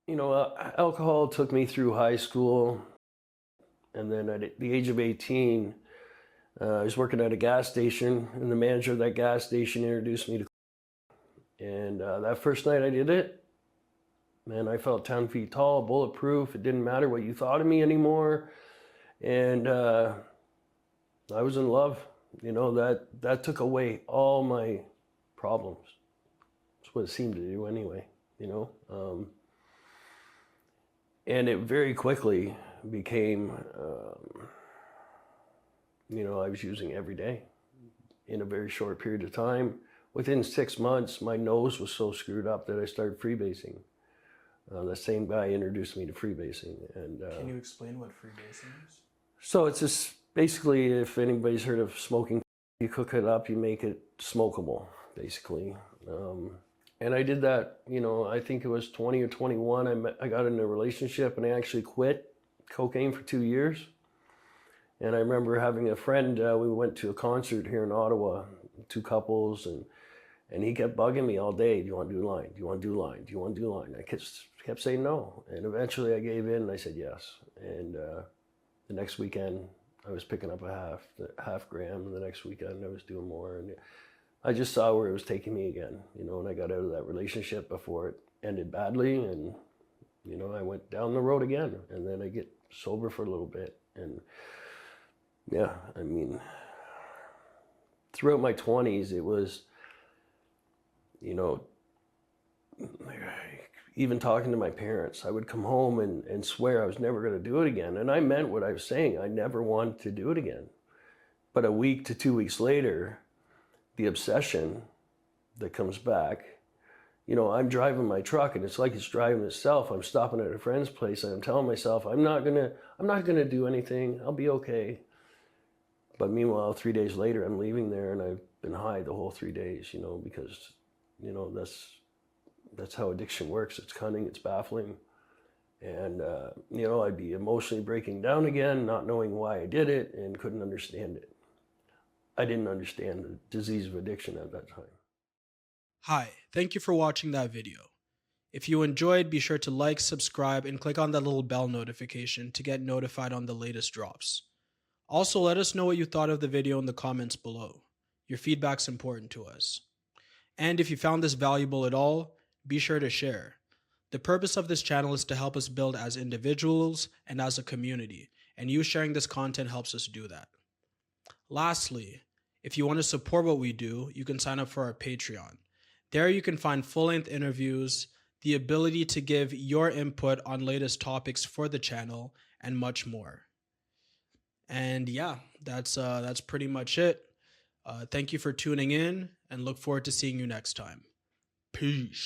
Alcohol took me through high school, and then at the age of 18, I was working at a gas station, and the manager of that gas station introduced me to. And that first night I did it, man, I felt 10 feet tall, bulletproof. It didn't matter what you thought of me anymore, and I was in love. That took away all my problems. That's what it seemed to do anyway. And it very quickly became, I was using every day in a very short period of time. Within 6 months, my nose was so screwed up that I started freebasing. The same guy introduced me to freebasing. And can you explain what freebasing is? So it's just basically, if anybody's heard of smoking, you cook it up, you make it smokable, basically. And I did that, I think it was 20 or 21. I got in a relationship and I actually quit cocaine for 2 years. And I remember having a friend, we went to a concert here in Ottawa, 2 couples, and he kept bugging me all day. Do you want to do line? Do you want to do line? Do you want to do line? I kept saying no. And eventually I gave in and I said yes. And the next weekend I was picking up a half gram. And the next weekend I was doing more. And I just saw where it was taking me again, and I got out of that relationship before it ended badly. And, I went down the road again, and then I get sober for a little bit. And yeah, throughout my 20s, it was, even talking to my parents, I would come home and swear I was never going to do it again. And I meant what I was saying. I never wanted to do it again. But a week to 2 weeks later, the obsession that comes back, I'm driving my truck and it's like it's driving itself. I'm stopping at a friend's place and I'm telling myself, I'm not gonna do anything. I'll be okay. But meanwhile, 3 days later, I'm leaving there and I've been high the whole 3 days, because, that's how addiction works. It's cunning, it's baffling. And, I'd be emotionally breaking down again, not knowing why I did it and couldn't understand it. I didn't understand the disease of addiction at that time. Hi, thank you for watching that video. If you enjoyed, be sure to like, subscribe, and click on that little bell notification to get notified on the latest drops. Also, let us know what you thought of the video in the comments below. Your feedback's important to us. And if you found this valuable at all, be sure to share. The purpose of this channel is to help us build as individuals and as a community, and you sharing this content helps us do that. Lastly, if you want to support what we do, you can sign up for our Patreon. There you can find full-length interviews, the ability to give your input on latest topics for the channel, and much more. And yeah, that's pretty much it. Thank you for tuning in and look forward to seeing you next time. Peace.